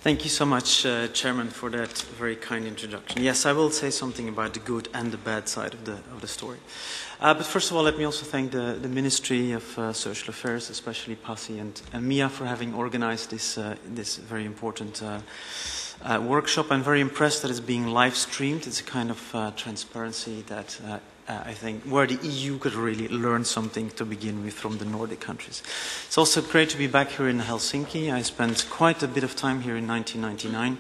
Thank you so much, Chairman, for that very kind introduction. Yes, I will say something about the good and the bad side of the story. But first of all, let me also thank the Ministry of Social Affairs, especially Pasi and Mia, for having organized this very important workshop. I'm very impressed that it's being live streamed. It's a kind of transparency that I think where the EU could really learn something to begin with from the Nordic countries. It's also great to be back here in Helsinki. I spent quite a bit of time here in 1999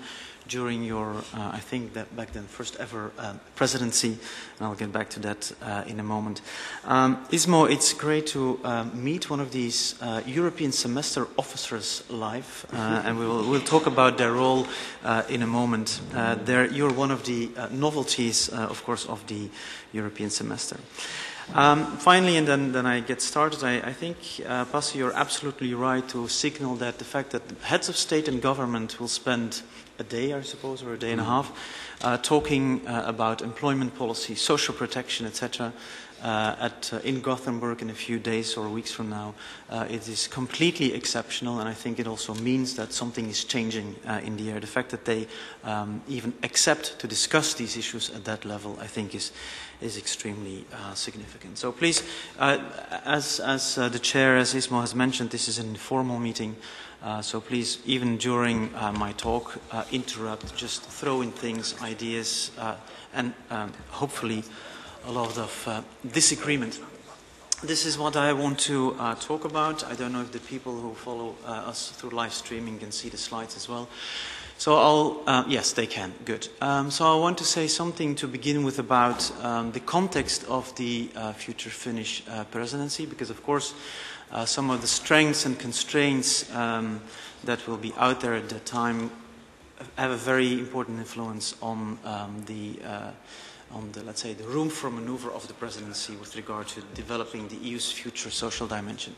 during your, I think that back then, first ever presidency, and I'll get back to that in a moment. Ismo, it's great to meet one of these European semester officers live, and we'll talk about their role in a moment. You're one of the novelties, of course, of the European semester. Finally, and then I get started, I think, Pasi, you're absolutely right to signal that the fact that heads of state and government will spend a day, I suppose, or a day and a half, talking about employment policy, social protection, etc., in Gothenburg in a few days or weeks from now. It is completely exceptional, and I think it also means that something is changing in the air. The fact that they even accept to discuss these issues at that level, I think, is extremely significant. So please, as the chair, as Ismo has mentioned, this is an informal meeting. So please, even during my talk, interrupt, just throw in things, ideas, and hopefully a lot of disagreement. This is what I want to talk about. I don't know if the people who follow us through live streaming can see the slides as well. So yes, they can, good. So I want to say something to begin with about the context of the future Finnish presidency, because of course some of the strengths and constraints that will be out there at that time have a very important influence on let's say, the room for maneuver of the presidency with regard to developing the EU's future social dimension.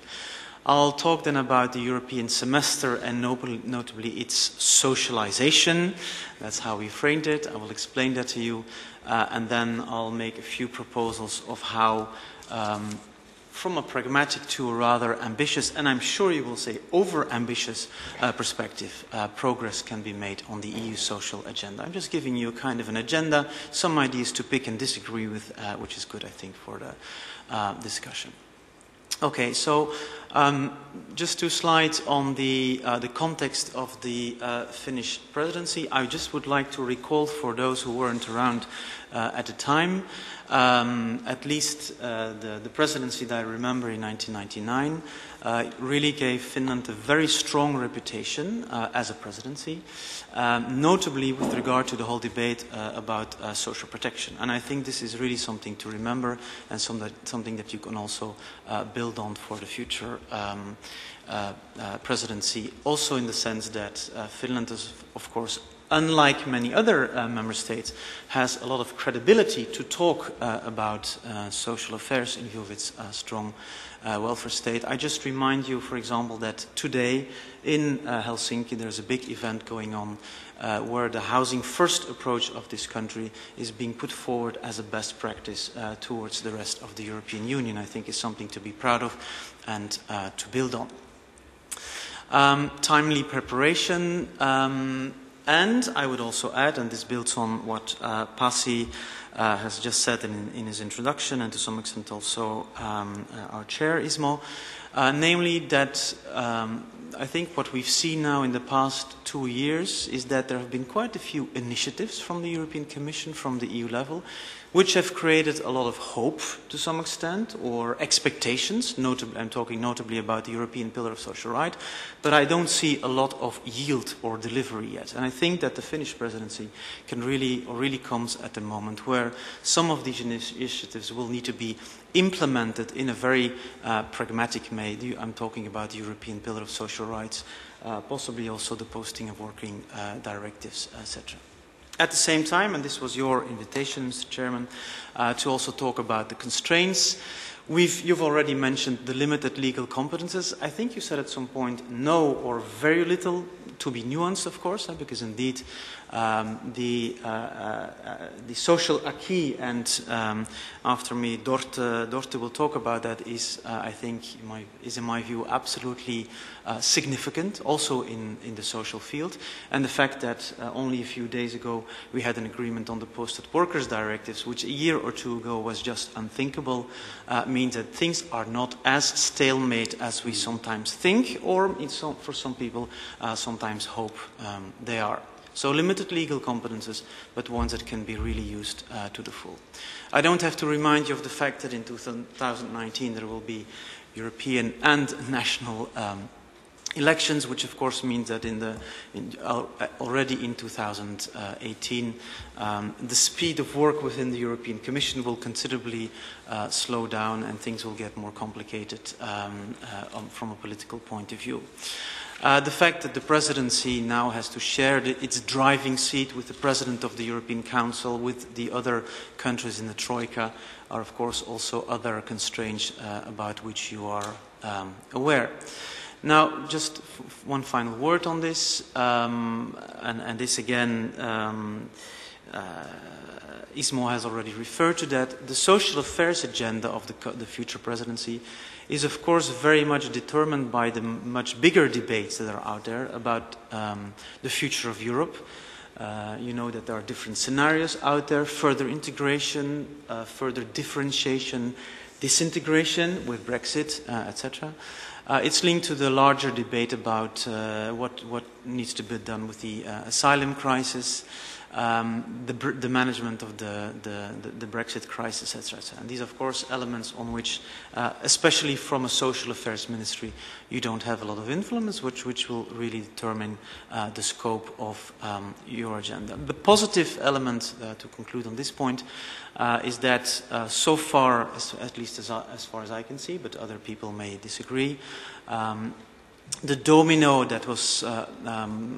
I'll talk then about the European semester and notably its socialization. That's how we framed it. I will explain that to you. And then I'll make a few proposals of how, from a pragmatic to a rather ambitious, and I'm sure you will say over-ambitious perspective, progress can be made on the EU social agenda. I'm just giving you a kind of an agenda, some ideas to pick and disagree with, which is good, I think, for the discussion. Okay, so just 2 slides on the context of the Finnish presidency. I just would like to recall for those who weren't around at the time, at least the presidency that I remember in 1999 really gave Finland a very strong reputation as a presidency, notably with regard to the whole debate about social protection. And I think this is really something to remember and something that you can also build on for the future presidency, also in the sense that Finland is, of course, unlike many other member states, has a lot of credibility to talk about social affairs in view of its strong welfare state. I just remind you, for example, that today in Helsinki there's a big event going on where the housing first approach of this country is being put forward as a best practice towards the rest of the European Union. I think is something to be proud of and to build on. Timely preparation. And I would also add, and this builds on what Pasi has just said in his introduction, and to some extent also our chair, Ismo, namely that I think what we've seen now in the past 2 years is that there have been quite a few initiatives from the European Commission, from the EU level, which have created a lot of hope to some extent, or expectations. Notably, I'm talking notably about the European Pillar of Social Rights, but I don't see a lot of yield or delivery yet. And I think that the Finnish presidency can really comes at a moment where some of these initiatives will need to be implemented in a very pragmatic way. I'm talking about the European Pillar of Social Rights, possibly also the posting of working directives, etc. At the same time, and this was your invitation, Mr. Chairman, to also talk about the constraints, You've already mentioned the limited legal competences. I think you said at some point no or very little, to be nuanced, of course, because indeed the social acquis, and after me, Dorte will talk about that, is, I think, in my view, absolutely significant, also in the social field. And the fact that only a few days ago we had an agreement on the Posted Workers Directives, which a year or two ago was just unthinkable, means that things are not as stalemate as we sometimes think, or for some people sometimes hope they are. So limited legal competences, but ones that can be really used to the full. I don't have to remind you of the fact that in 2019 there will be European and national elections, which of course means that already in 2018 the speed of work within the European Commission will considerably slow down, and things will get more complicated from a political point of view. The fact that the presidency now has to share its driving seat with the president of the European Council, with the other countries in the Troika, are of course also other constraints about which you are aware. Now, just one final word on this, and this again, Ismo has already referred to that. The social affairs agenda of the future presidency is of course very much determined by the much bigger debates that are out there about the future of Europe. You know that there are different scenarios out there: further integration, further differentiation, disintegration with Brexit, etc. It's linked to the larger debate about what needs to be done with the asylum crisis, the management of the Brexit crisis, etc. And these, of course, elements on which, especially from a social affairs ministry, you don't have a lot of influence, which will really determine the scope of your agenda. The positive element, to conclude on this point, is that so far, at least as far as I can see, but other people may disagree, the domino that was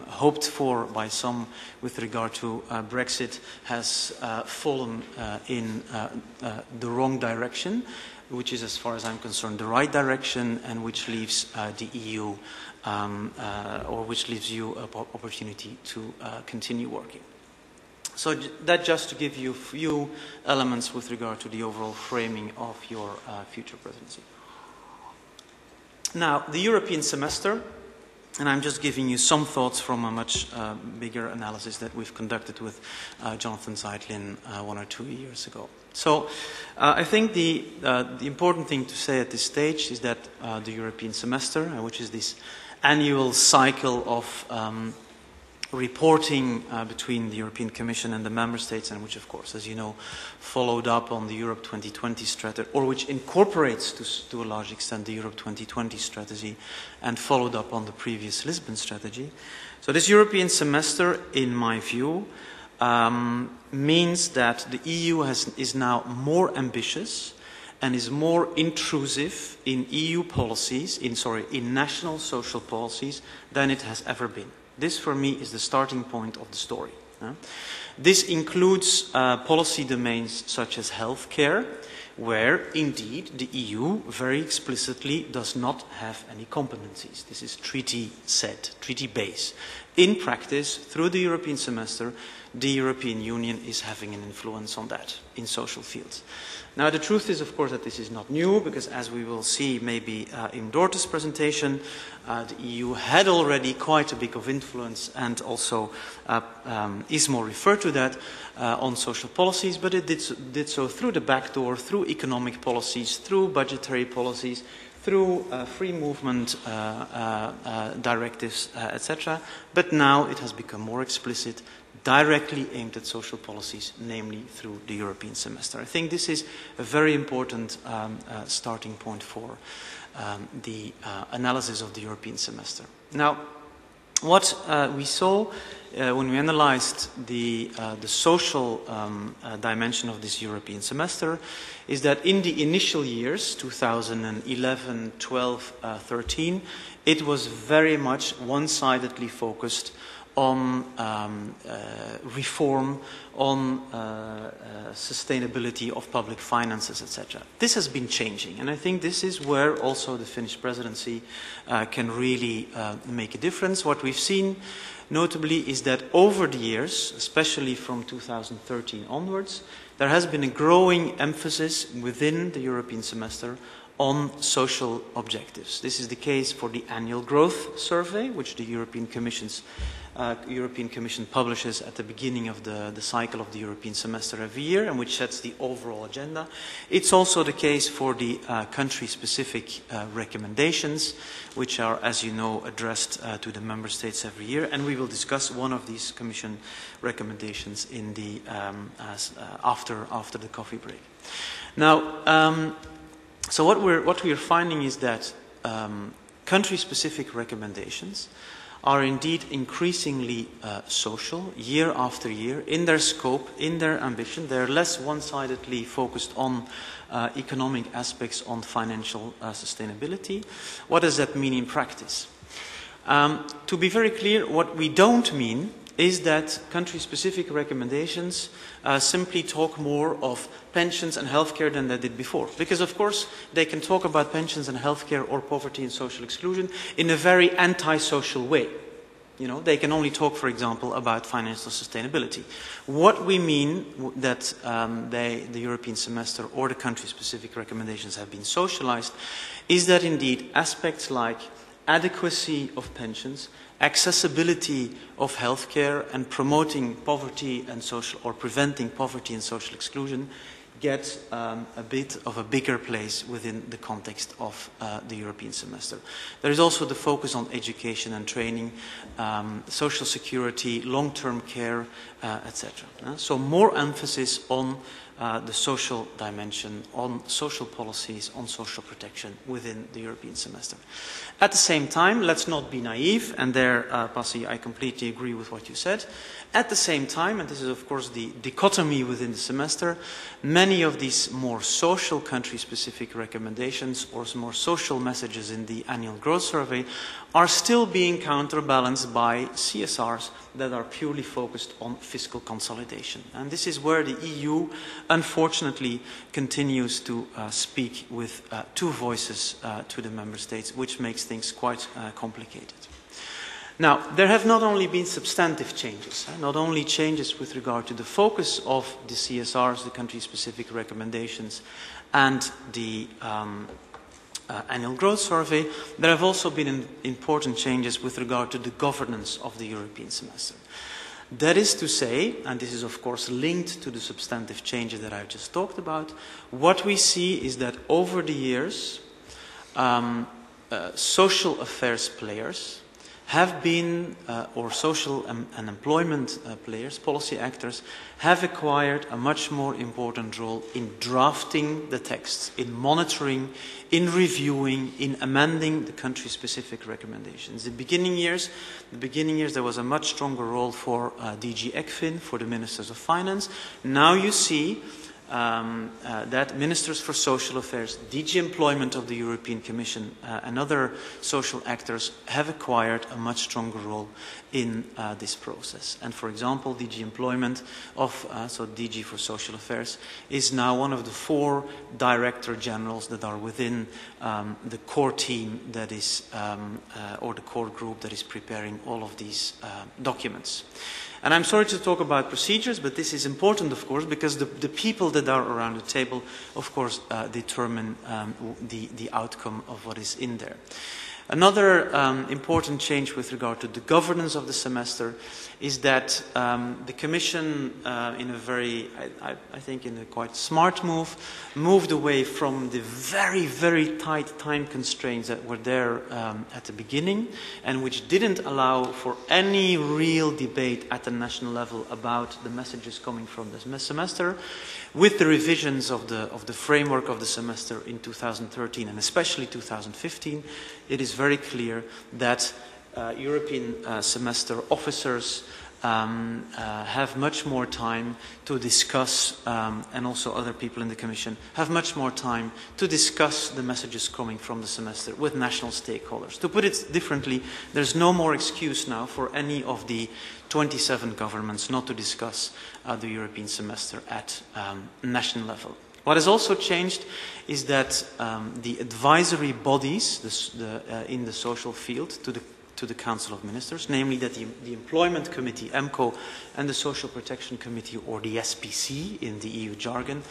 hoped for by some with regard to Brexit has fallen in the wrong direction, which is, as far as I'm concerned, the right direction, and which leaves the EU, or which leaves you an opportunity to continue working. So that just to give you a few elements with regard to the overall framing of your future presidency. Now, the European semester, and I'm just giving you some thoughts from a much bigger analysis that we've conducted with Jonathan Zeitlin 1 or 2 years ago. So I think the important thing to say at this stage is that the European semester, which is this annual cycle of reporting between the European Commission and the Member States, and which, of course, as you know, followed up on the Europe 2020 strategy, or which incorporates to a large extent the Europe 2020 strategy, and followed up on the previous Lisbon strategy. So this European semester, in my view, means that the EU is now more ambitious and is more intrusive in EU policies, in national social policies, than it has ever been. This, for me, is the starting point of the story. This includes policy domains such as healthcare, where, indeed, the EU very explicitly does not have any competencies. This is treaty-set, treaty-based. In practice, through the European semester, the European Union is having an influence on that in social fields. Now, the truth is, of course, that this is not new, because as we will see maybe in Dorte's presentation, the EU had already quite a bit of influence, and also Ismo referred to that, on social policies, but it did so through the back door, through economic policies, through budgetary policies, through free movement directives, etc. But now it has become more explicit, directly aimed at social policies, namely through the European semester. I think this is a very important starting point for the analysis of the European semester. Now, what we saw when we analyzed the social dimension of this European semester, is that in the initial years, 2011, 12, 13, it was very much one-sidedly focused on reform, on sustainability of public finances, etc. This has been changing, and I think this is where also the Finnish presidency can really make a difference. What we've seen, notably, is that over the years, especially from 2013 onwards, there has been a growing emphasis within the European semester on social objectives. This is the case for the annual growth survey, which the European Commission publishes at the beginning of the cycle of the European semester every year, and which sets the overall agenda. It's also the case for the country-specific recommendations, which are, as you know, addressed to the member states every year, and we will discuss one of these Commission recommendations in the after the coffee break. Now. So what we are finding is that country-specific recommendations are indeed increasingly social year after year in their scope, in their ambition. They're less one-sidedly focused on economic aspects, on financial sustainability. What does that mean in practice? To be very clear, what we don't mean is that country-specific recommendations simply talk more of pensions and healthcare than they did before. Because, of course, they can talk about pensions and healthcare or poverty and social exclusion in a very anti-social way. You know, they can only talk, for example, about financial sustainability. What we mean that the European semester or the country-specific recommendations have been socialized is that, indeed, aspects like adequacy of pensions, accessibility of healthcare, and promoting poverty and social, or preventing poverty and social exclusion get a bit of a bigger place within the context of the European semester. There is also the focus on education and training, social security, long-term care, etc. So more emphasis on the social dimension, on social policies, on social protection within the European semester. At the same time, let's not be naive, and there, Pasi, I completely agree with what you said. At the same time, and this is of course the dichotomy within the semester, many of these more social country-specific recommendations or more social messages in the annual growth survey are still being counterbalanced by CSRs that are purely focused on fiscal consolidation. And this is where the EU, unfortunately, continues to speak with two voices to the member states, which makes things quite complicated. Now, there have not only been substantive changes, not only changes with regard to the focus of the CSRs, the country-specific recommendations, and the annual growth survey, there have also been important changes with regard to the governance of the European semester. That is to say, and this is of course linked to the substantive changes that I've just talked about, what we see is that over the years, social affairs players have been, or social and employment players, policy actors, have acquired a much more important role in drafting the texts, in monitoring, in reviewing, in amending the country-specific recommendations. In the beginning years, there was a much stronger role for DG ECFIN, for the Ministers of Finance. Now you see that Ministers for Social Affairs, DG Employment of the European Commission and other social actors have acquired a much stronger role in this process. And for example, DG Employment so DG for Social Affairs is now one of the 4 Director Generals that are within the core team that is, or the core group that is preparing all of these documents. And I'm sorry to talk about procedures, but this is important, of course, because the people that are around the table, of course, determine the outcome of what is in there. Another important change with regard to the governance of the semester is that the Commission, in a very, I think in a quite smart move, moved away from the very, very tight time constraints that were there at the beginning and which didn't allow for any real debate at the national level about the messages coming from the semester. With the revisions of the framework of the semester in 2013 and especially 2015, it is very clear that European semester officers have much more time to discuss, and also other people in the Commission, have much more time to discuss the messages coming from the semester with national stakeholders. To put it differently, there's no more excuse now for any of the 27 governments not to discuss the European semester at national level. What has also changed is that the advisory bodies in the social field to the Council of Ministers, namely that the Employment Committee, EMCO, and the Social Protection Committee, or the SPC in the EU jargon,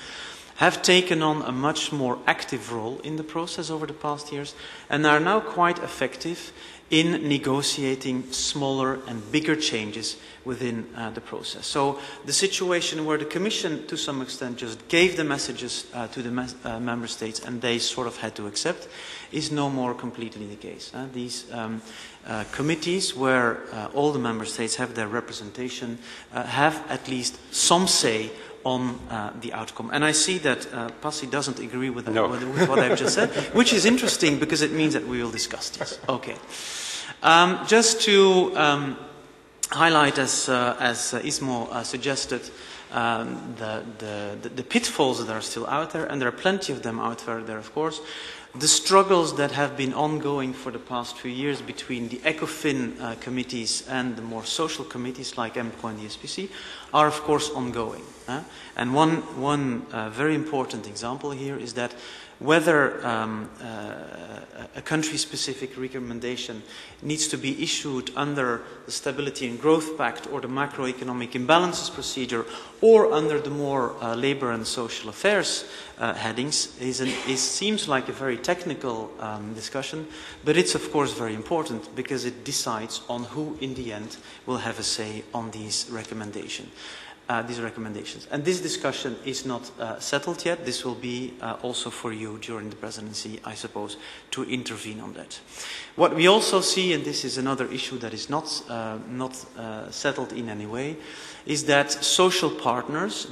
have taken on a much more active role in the process over the past years and are now quite effective in negotiating smaller and bigger changes within the process. So the situation where the Commission, to some extent, just gave the messages to the member states and they sort of had to accept, is no more completely the case. These committees, where all the member states have their representation, have at least some say on the outcome. And I see that Pasi doesn't agree with, with what I've just said, which is interesting because it means that we will discuss this. Okay. Just to highlight, as Ismo suggested, the pitfalls that are still out there, and there are plenty of them out there, of course. The struggles that have been ongoing for the past few years between the ECOFIN committees and the more social committees like EMCO and the SPC are, of course, ongoing. And one very important example here is that whether a country-specific recommendation needs to be issued under the Stability and Growth Pact or the Macroeconomic Imbalances Procedure or under the more Labour and Social Affairs headings seems like a very technical discussion, but it's of course very important because it decides on who in the end will have a say on these recommendations. And this discussion is not settled yet. This will be also for you during the presidency, I suppose, to intervene on that. What we also see, and this is another issue that is not settled in any way, is that social partners,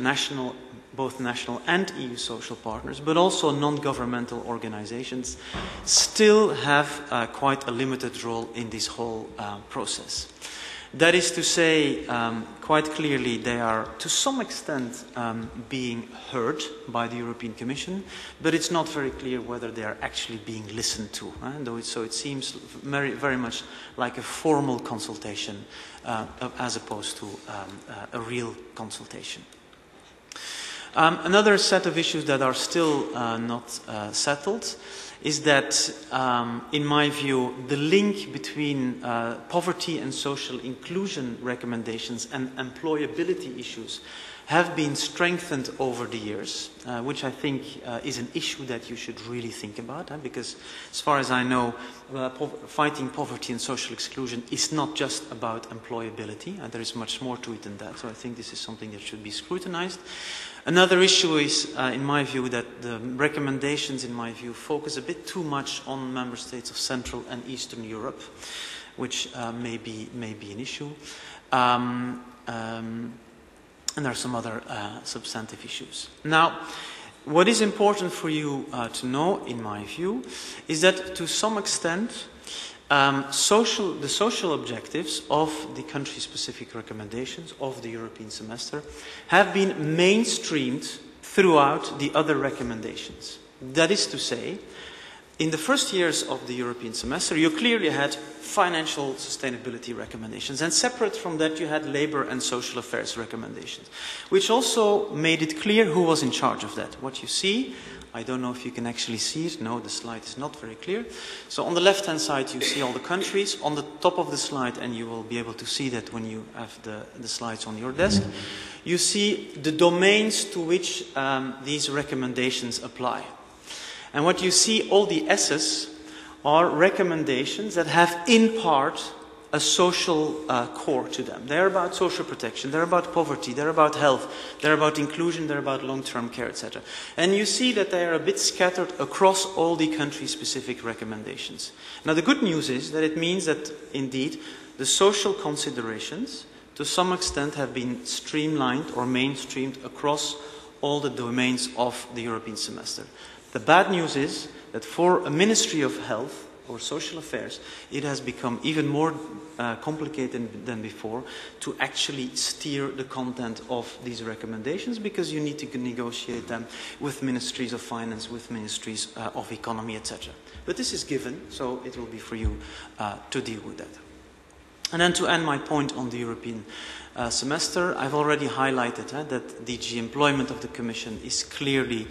both national and EU social partners, but also non-governmental organizations, still have quite a limited role in this whole process. That is to say, quite clearly, they are to some extent being heard by the European Commission, but it's not very clear whether they are actually being listened to. So it seems very much like a formal consultation as opposed to a real consultation. Another set of issues that are still not settled is that, in my view, the link between poverty and social inclusion recommendations and employability issues have been strengthened over the years, which I think is an issue that you should really think about, because as far as I know, fighting poverty and social exclusion is not just about employability, and there is much more to it than that, so I think this is something that should be scrutinized. Another issue is, in my view, that the recommendations, in my view, focus a bit too much on member states of Central and Eastern Europe, which may be an issue. And there are some other substantive issues. Now, what is important for you to know, in my view, is that to some extent, the social objectives of the country-specific recommendations of the European semester have been mainstreamed throughout the other recommendations. That is to say, in the first years of the European semester, you clearly had financial sustainability recommendations, and separate from that you had labour and social affairs recommendations, which also made it clear who was in charge of that. What you see, I don't know if you can actually see it. No, the slide is not very clear. So on the left-hand side you see all the countries. On the top of the slide, and you will be able to see that when you have the slides on your desk, you see the domains to which these recommendations apply. And what you see, all the S's, are recommendations that have in part a social core to them. They're about social protection, they're about poverty, they're about health, they're about inclusion, they're about long-term care, etc. And you see that they are a bit scattered across all the country-specific recommendations. Now the good news is that it means that indeed the social considerations to some extent have been streamlined or mainstreamed across all the domains of the European semester. The bad news is that for a Ministry of Health, or social affairs, it has become even more complicated than before to actually steer the content of these recommendations, because you need to negotiate them with ministries of finance, with ministries of economy, etc. But this is given, so it will be for you to deal with that. And then to end my point on the European semester, I've already highlighted that DG Employment of the Commission is clearly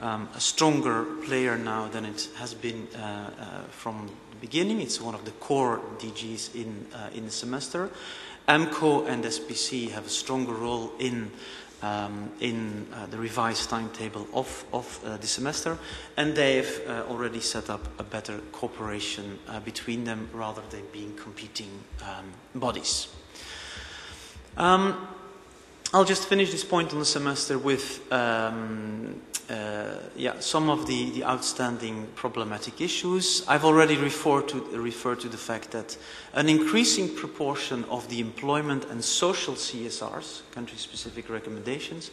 a stronger player now than it has been from the beginning. It's one of the core DGs in the semester. AMCO and SPC have a stronger role in the revised timetable of the semester, and they've already set up a better cooperation between them rather than being competing bodies. I'll just finish this point on the semester with some of the outstanding problematic issues. I've already referred to the fact that an increasing proportion of the employment and social CSRs, country-specific recommendations,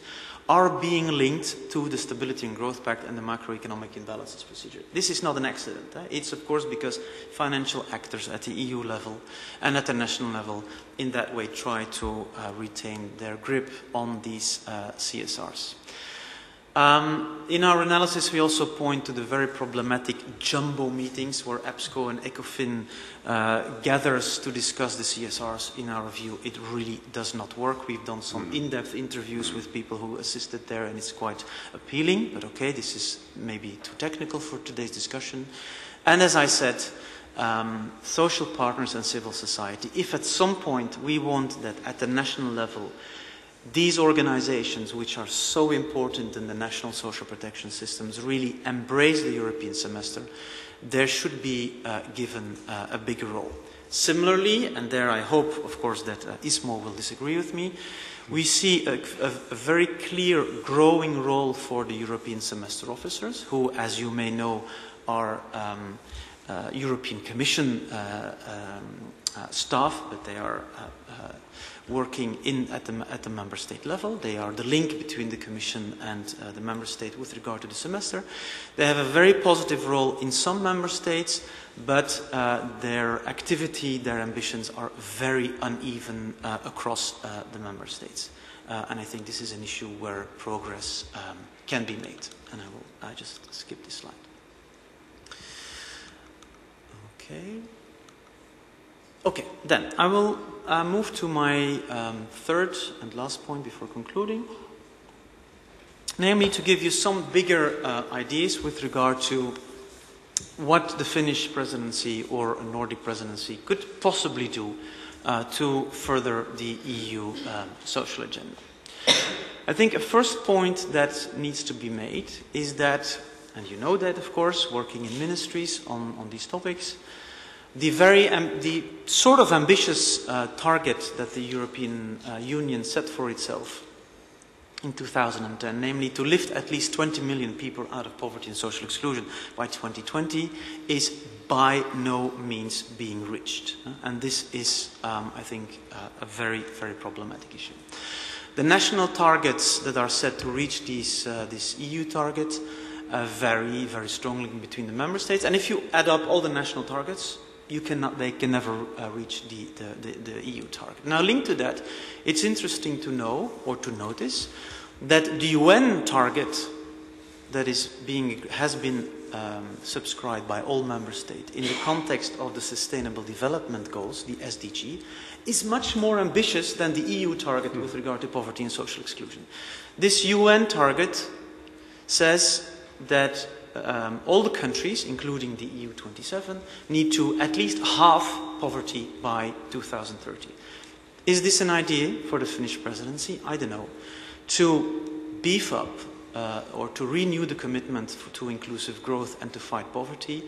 are being linked to the Stability and Growth Pact and the macroeconomic imbalances procedure. This is not an accident. It's of course because financial actors at the EU level and at the national level in that way try to retain their grip on these CSRs. In our analysis, we also point to the very problematic jumbo meetings where EPSCO and ECOFIN gathers to discuss the CSRs. In our view, it really does not work. We've done some in-depth interviews with people who assisted there, and it's quite appealing. But okay, this is maybe too technical for today's discussion. And as I said, social partners and civil society, if at some point we want that at the national level, these organizations, which are so important in the national social protection systems, really embrace the European semester, there should be given a bigger role. Similarly, and there I hope, of course, that ISMO will disagree with me, we see a very clear growing role for the European semester officers, who, as you may know, are European Commission staff, but they are working at the member state level. They are the link between the Commission and the member state with regard to the semester. They have a very positive role in some member states, but their activity, their ambitions are very uneven across the member states. And I think this is an issue where progress can be made. And I just skip this slide. Okay, then I will move to my third and last point before concluding, namely to give you some bigger ideas with regard to what the Finnish presidency or a Nordic presidency could possibly do to further the EU social agenda. I think a first point that needs to be made is that, and you know that of course, working in ministries on these topics, the sort of ambitious target that the European Union set for itself in 2010, namely to lift at least 20 million people out of poverty and social exclusion by 2020, is by no means being reached. And this is, I think, a very, very problematic issue. The national targets that are set to reach this EU target vary very strongly between the member states. And if you add up all the national targets, they can never reach the EU target. Now, linked to that, it's interesting to know or to notice that the UN target that has been subscribed by all member states in the context of the Sustainable Development Goals, the SDG, is much more ambitious than the EU target with regard to poverty and social exclusion. This UN target says that all the countries, including the EU 27, need to at least halve poverty by 2030. Is this an idea for the Finnish presidency? I don't know. To beef up or to renew the commitment to inclusive growth and to fight poverty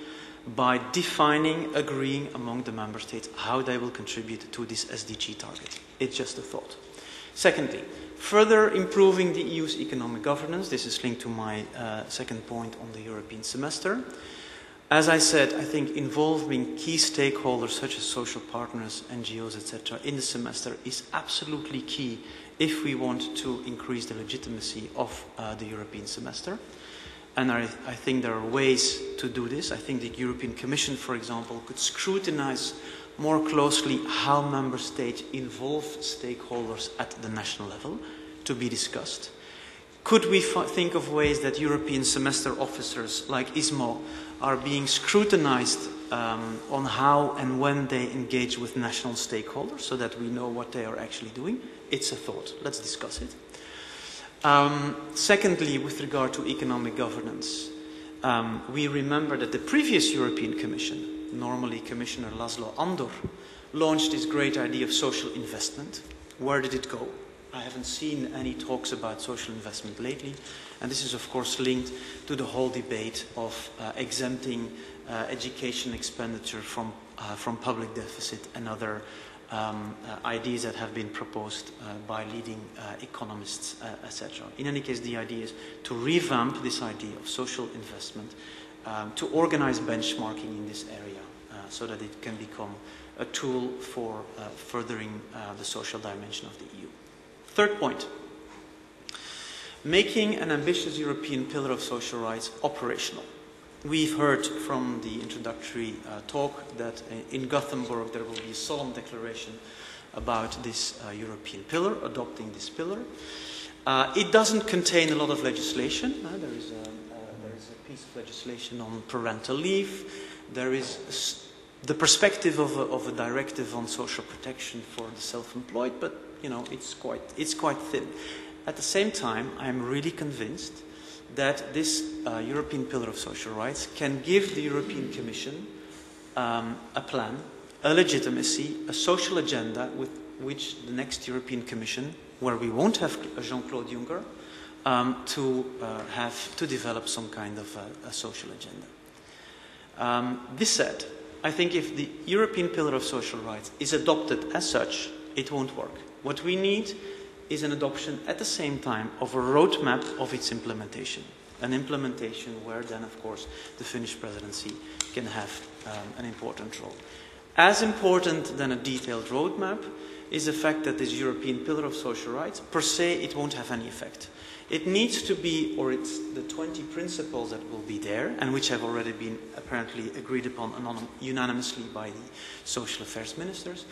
by defining, agreeing among the member states how they will contribute to this SDG target. It's just a thought. Secondly, further improving the EU's economic governance. This is linked to my second point on the European semester. As I said, I think involving key stakeholders such as social partners, NGOs, etc. in the semester is absolutely key if we want to increase the legitimacy of the European semester. And I think there are ways to do this. I think the European Commission, for example, could scrutinize more closely how member states involve stakeholders at the national level to be discussed. Could we think of ways that European semester officers like ISMO are being scrutinized on how and when they engage with national stakeholders so that we know what they are actually doing? It's a thought. Let's discuss it. Secondly, with regard to economic governance, we remember that the previous European Commission, normally Commissioner Laszlo Andor, launched this great idea of social investment. Where did it go? I haven't seen any talks about social investment lately, and this is of course linked to the whole debate of exempting education expenditure from public deficit and other ideas that have been proposed by leading economists, etc. In any case, the idea is to revamp this idea of social investment, to organize benchmarking in this area so that it can become a tool for furthering the social dimension of the EU. Third point, making an ambitious European pillar of social rights operational. We've heard from the introductory talk that in Gothenburg there will be a solemn declaration about this European pillar, adopting this pillar. It doesn't contain a lot of legislation. There is a piece of legislation on parental leave. There is the perspective of a directive on social protection for the self-employed, but you know, it's quite thin. At the same time, I'm really convinced that this European Pillar of Social Rights can give the European Commission a plan, a legitimacy, a social agenda with which the next European Commission, where we won't have Jean-Claude Juncker, to develop some kind of a social agenda. This said, I think if the European Pillar of Social Rights is adopted as such, it won't work. What we need is an adoption at the same time of a roadmap of its implementation. An implementation where then, of course, the Finnish presidency can have an important role. As important than a detailed roadmap is the fact that this European Pillar of Social Rights, per se, it won't have any effect. It needs to be, or it's the 20 principles that will be there, and which have already been apparently agreed upon unanimously by the social affairs ministers.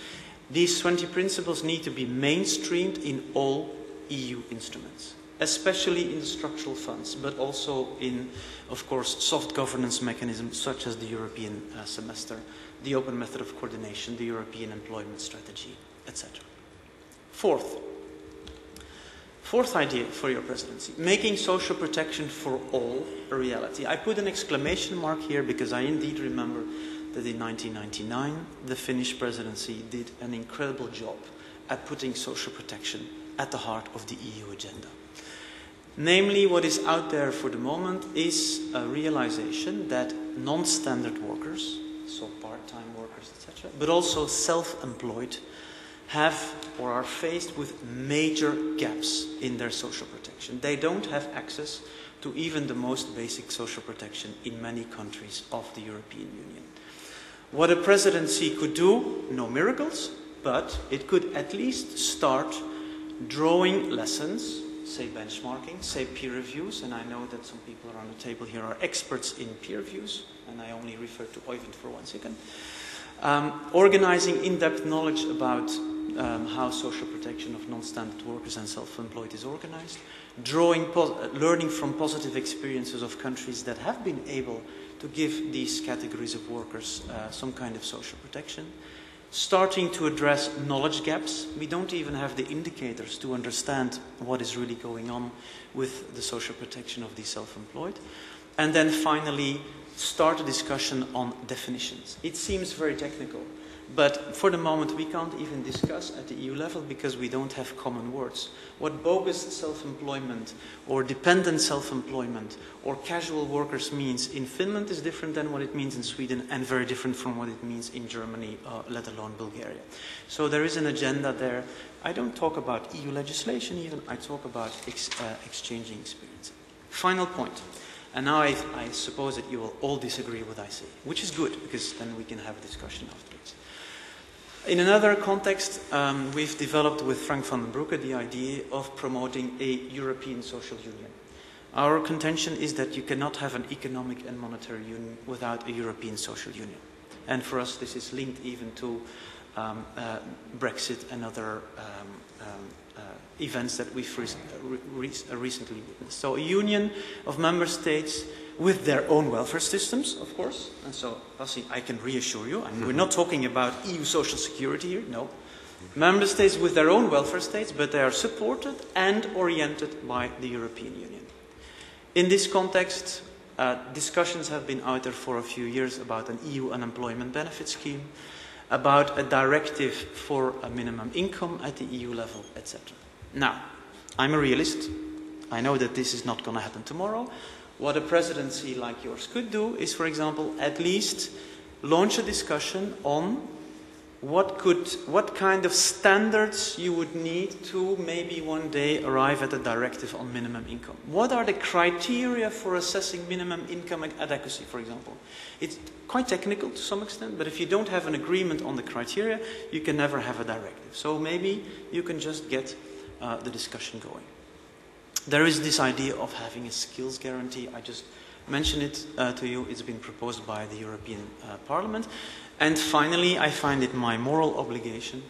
These 20 principles need to be mainstreamed in all EU instruments, especially in the structural funds, but also in, of course, soft governance mechanisms such as the European semester, the open method of coordination, the European employment strategy, etc. Fourth idea for your presidency, making social protection for all a reality. I put an exclamation mark here because I indeed remember that in 1999, the Finnish presidency did an incredible job at putting social protection at the heart of the EU agenda. Namely, what is out there for the moment is a realization that non-standard workers, so part-time workers, etc., but also self-employed, have or are faced with major gaps in their social protection. They don't have access to even the most basic social protection in many countries of the European Union. What a presidency could do, no miracles, but it could at least start drawing lessons, say benchmarking, say peer reviews, and I know that some people around the table here are experts in peer reviews, and I only refer to Oyvind for 1 second. Organizing in-depth knowledge about how social protection of non-standard workers and self-employed is organized, learning from positive experiences of countries that have been able to give these categories of workers some kind of social protection, starting to address knowledge gaps. We don't even have the indicators to understand what is really going on with the social protection of the self-employed. And then finally, start a discussion on definitions. It seems very technical, but for the moment we can't even discuss at the EU level because we don't have common words. What bogus self-employment or dependent self-employment or casual workers means in Finland is different than what it means in Sweden and very different from what it means in Germany, let alone Bulgaria. So there is an agenda there. I don't talk about EU legislation even, I talk about exchanging experience. Final point. And now I suppose that you will all disagree with what I say, which is good because then we can have a discussion afterwards. In another context, we've developed with Frank van den Broeke the idea of promoting a European social union. Our contention is that you cannot have an economic and monetary union without a European social union. And for us, this is linked even to Brexit and other events that we've recently witnessed. So a union of member states with their own welfare systems, of course. And so, Pasi, I can reassure you, we're not talking about EU social security here, no. Member states with their own welfare states, but they are supported and oriented by the European Union. In this context, discussions have been out there for a few years about an EU unemployment benefit scheme, about a directive for a minimum income at the EU level, etc. Now, I'm a realist. I know that this is not going to happen tomorrow. What a presidency like yours could do is, for example, at least launch a discussion on what kind of standards you would need to maybe one day arrive at a directive on minimum income. What are the criteria for assessing minimum income adequacy, for example? It's quite technical to some extent, but if you don't have an agreement on the criteria, you can never have a directive. So maybe you can just get the discussion going. There is this idea of having a skills guarantee. I just mentioned it to you. It's been proposed by the European Parliament. And finally, I find it my moral obligation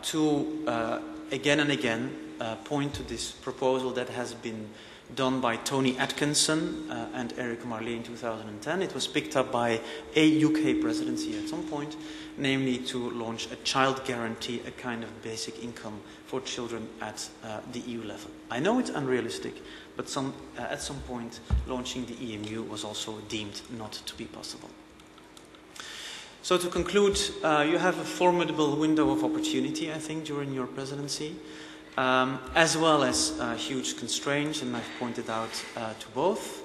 to again and again point to this proposal that has been done by Tony Atkinson and Eric Marley in 2010. It was picked up by a UK presidency at some point, namely to launch a child guarantee, a kind of basic income for children at the EU level. I know it's unrealistic, but at some point launching the EMU was also deemed not to be possible. So to conclude, you have a formidable window of opportunity, I think, during your presidency, as well as huge constraints, and I've pointed out to both.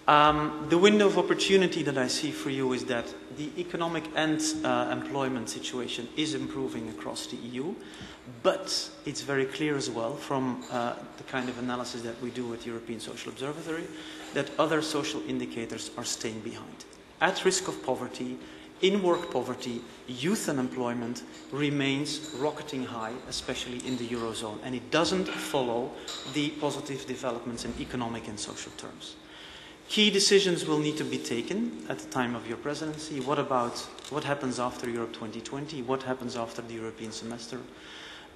The window of opportunity that I see for you is that the economic and employment situation is improving across the EU, but it's very clear as well from the kind of analysis that we do at European Social Observatory that other social indicators are staying behind. At risk of poverty, in-work poverty, youth unemployment remains rocketing high, especially in the Eurozone, and it doesn't follow the positive developments in economic and social terms. Key decisions will need to be taken at the time of your presidency. What happens after Europe 2020? What happens after the European semester?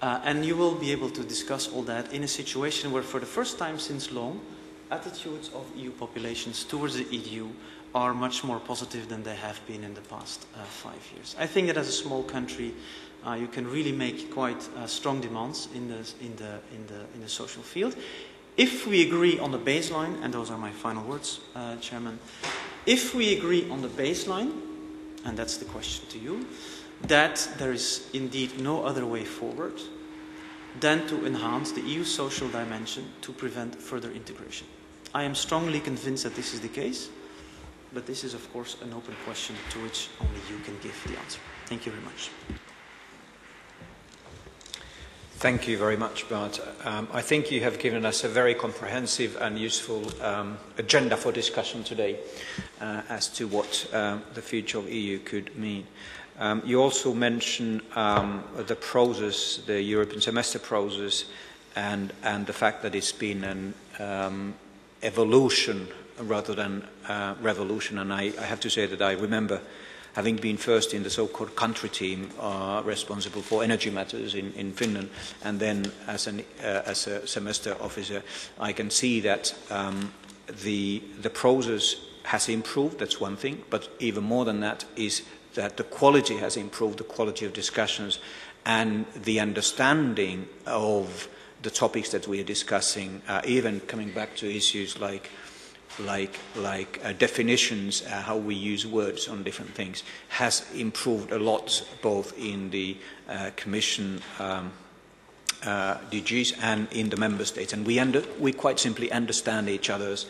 And you will be able to discuss all that in a situation where, for the first time since long, attitudes of EU populations towards the EU are much more positive than they have been in the past 5 years. I think that as a small country, you can really make quite strong demands in the social field. If we agree on the baseline, and those are my final words, Chairman, if we agree on the baseline, and that's the question to you, that there is indeed no other way forward than to enhance the EU social dimension to prevent further integration. I am strongly convinced that this is the case, but this is, of course, an open question to which only you can give the answer. Thank you very much. Thank you very much, Bart. I think you have given us a very comprehensive and useful agenda for discussion today as to what the future of EU could mean. You also mentioned the process, the European semester process, and the fact that it's been an evolution rather than revolution. And I have to say that I remember having been first in the so-called country team responsible for energy matters in Finland, and then as a semester officer, I can see that the process has improved. That's one thing, but even more than that is that the quality has improved, the quality of discussions, and the understanding of the topics that we are discussing, even coming back to issues like definitions, how we use words on different things, has improved a lot, both in the Commission DGs and in the Member States. And we quite simply understand each other's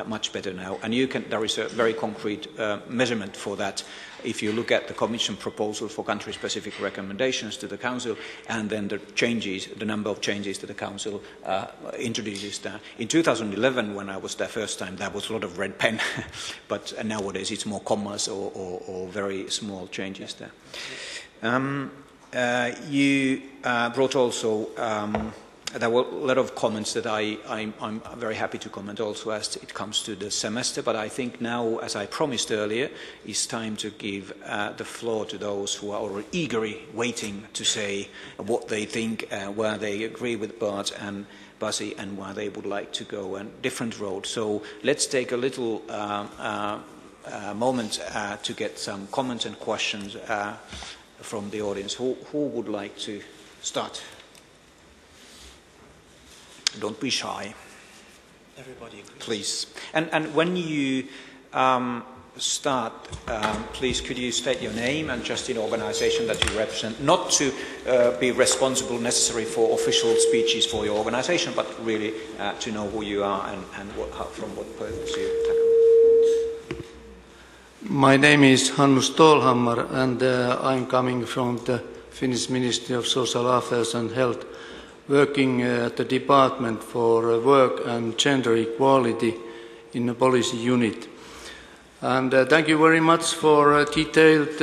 much better now. And there is a very concrete measurement for that. If you look at the Commission proposal for country-specific recommendations to the Council, and then the number of changes that the Council introduces there. In 2011, when I was there first time, there was a lot of red pen, but nowadays it's more commas or very small changes there. You brought also there were a lot of comments that I'm very happy to comment also as it comes to the semester, but I think now, as I promised earlier, it's time to give the floor to those who are already eagerly waiting to say what they think, where they agree with Bart and Buzzy, and where they would like to go on different roads. So let's take a little moment to get some comments and questions from the audience. Who would like to start? Don't be shy. Everybody agrees. Please. And when you start, please could you state your name and just the organization that you represent, not to be responsible necessarily for official speeches for your organization, but really to know who you are and from what purpose you tackle. My name is Hannu Stålhammar, and I'm coming from the Finnish Ministry of Social Affairs and Health, working at the Department for Work and Gender Equality in the policy unit. And thank you very much for a detailed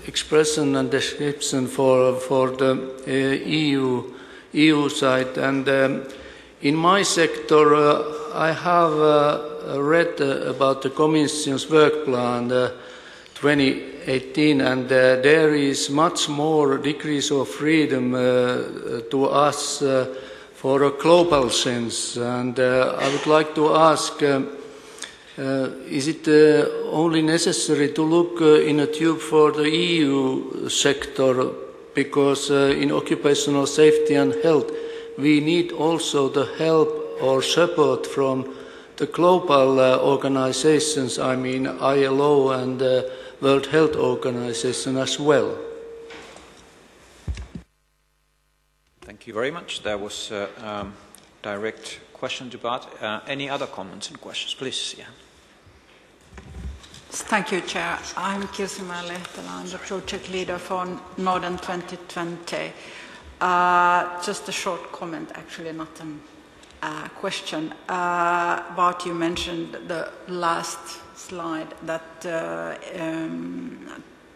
expression and description for the EU side. And in my sector, I have read about the Commission's work plan 2018, and there is much more degrees of freedom to us for a global sense. And I would like to ask, is it only necessary to look in a tube for the EU sector? Because in occupational safety and health, we need also the help or support from the global organizations, I mean ILO and World Health Organization as well. Thank you very much. There was a direct question to Bart. Any other comments and questions, please? Yeah. Thank you, Chair. I'm Kirsi-Maja Lehtelä. I'm the project leader for Northern 2020. Just a short comment, actually not a question. Bart, you mentioned the last slide that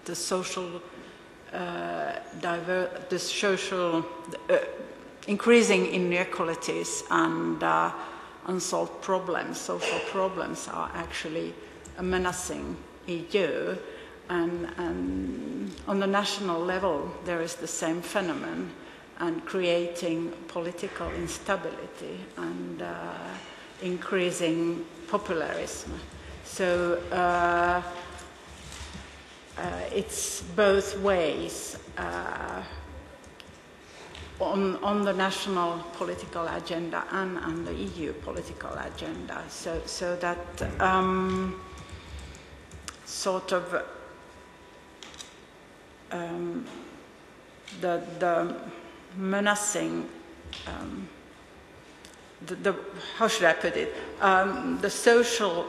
the social increasing inequalities and unsolved problems, social problems, are actually menacing EU, and on the national level there is the same phenomenon, and creating political instability and increasing popularism. So it's both ways on the national political agenda and on the EU political agenda. So that sort of the menacing, how should I put it, the social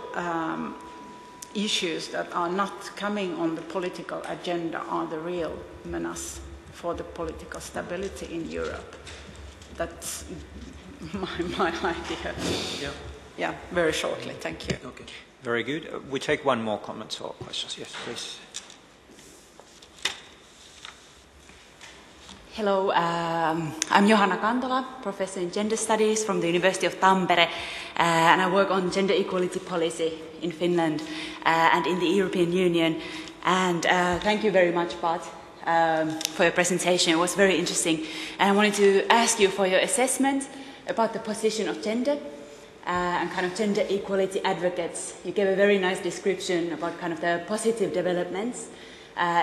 issues that are not coming on the political agenda are the real menace for the political stability in Europe. That's my idea. Yeah. Yeah, very shortly. Thank you. Okay. Very good. We take one more comment or questions. Yes, please. Hello, I'm Johanna Kantola, professor in gender studies from the University of Tampere, and I work on gender equality policy in Finland and in the European Union. And thank you very much, Bart, for your presentation. It was very interesting. And I wanted to ask you for your assessment about the position of gender and kind of gender equality advocates. You gave a very nice description about kind of the positive developments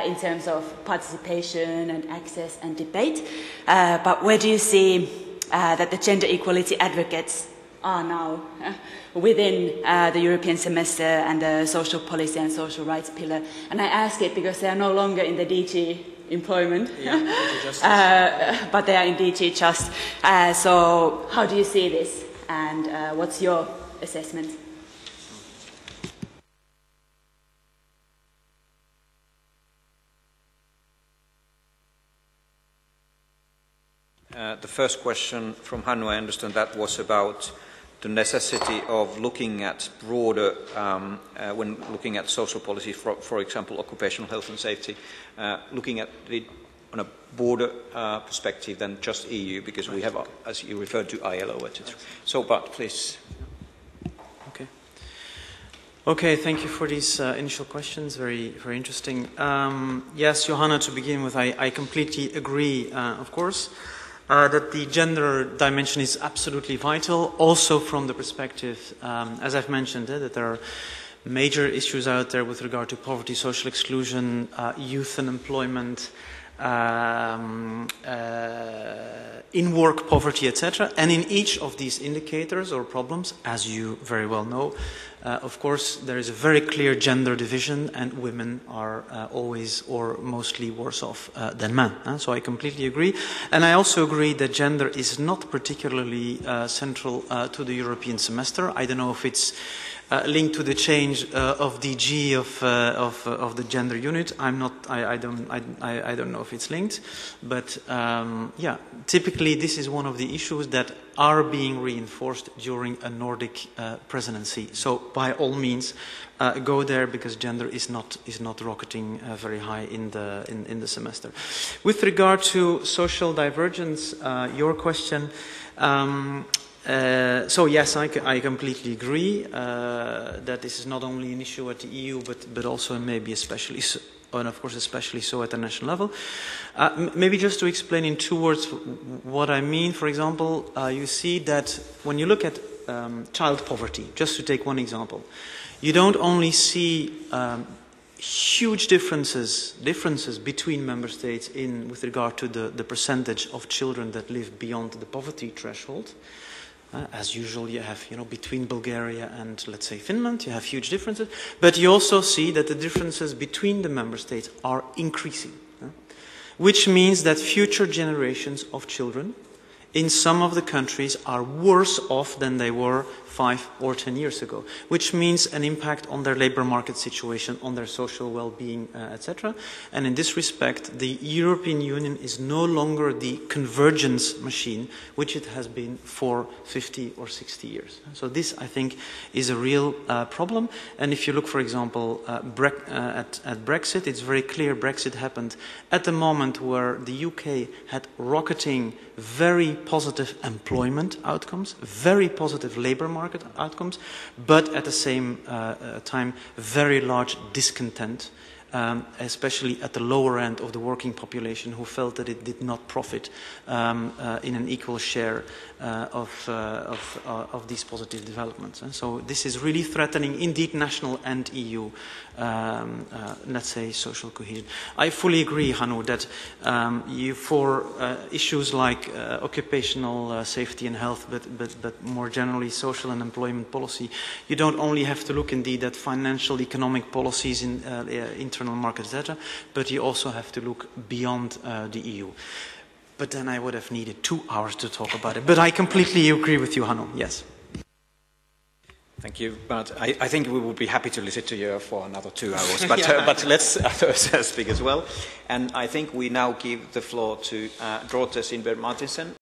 in terms of participation and access and debate. But where do you see that the gender equality advocates are now within the European semester and the social policy and social rights pillar? And I ask it because they are no longer in the DG employment, but they are in DG Just. So how do you see this, and what's your assessment? The first question from Hannu, I understand that was about the necessity of looking at broader, when looking at social policy, for example, occupational health and safety, looking at the on a broader perspective than just EU, because we have, as you referred to, ILO, etc. So, Bart, please. Okay. Okay, thank you for these initial questions. Very, very interesting. Yes, Johanna, to begin with, I completely agree, of course, that the gender dimension is absolutely vital, also from the perspective, as I've mentioned, that there are major issues out there with regard to poverty, social exclusion, youth unemployment, in-work poverty, etc. And in each of these indicators or problems, as you very well know, of course, there is a very clear gender division, and women are always or mostly worse off than men. So I completely agree. And I also agree that gender is not particularly central to the European semester. I don't know if it's linked to the change of DG of the gender unit. I don't know if it's linked, but yeah, typically this is one of the issues that are being reinforced during a Nordic presidency. So by all means, go there, because gender is not rocketing very high in the semester. With regard to social divergence, your question. So yes, I completely agree that this is not only an issue at the EU, but also maybe especially so, and of course especially so at the national level. Maybe just to explain in 2 words what I mean. For example, you see that when you look at child poverty, just to take one example, you don't only see huge differences between member states with regard to the percentage of children that live beyond the poverty threshold. As usual, you have, between Bulgaria and, let's say, Finland, you have huge differences. But you also see that the differences between the member states are increasing, which means that future generations of children in some of the countries are worse off than they were 5 or 10 years ago, which means an impact on their labor market situation, on their social well-being, etc. And in this respect, the European Union is no longer the convergence machine which it has been for 50 or 60 years. So this, I think, is a real problem. And if you look, for example, at Brexit, it's very clear Brexit happened at the moment where the UK had rocketing, very positive employment outcomes, very positive labor market outcomes, but at the same time, very large discontent, especially at the lower end of the working population, who felt that it did not profit in an equal share of these positive developments. And so this is really threatening, indeed, national and EU, let's say, social cohesion. I fully agree, Hannu, that for issues like occupational safety and health, but more generally social and employment policy, you don't only have to look, indeed, at financial, economic policies in internal markets, etc., but you also have to look beyond the EU. But then I would have needed 2 hours to talk about it. But I completely agree with you, Hannu, yes. Thank you, but I think we would be happy to listen to you for another 2 hours, but, but let's speak as well. And I think we now give the floor to Dorte Sindberg Martinsen,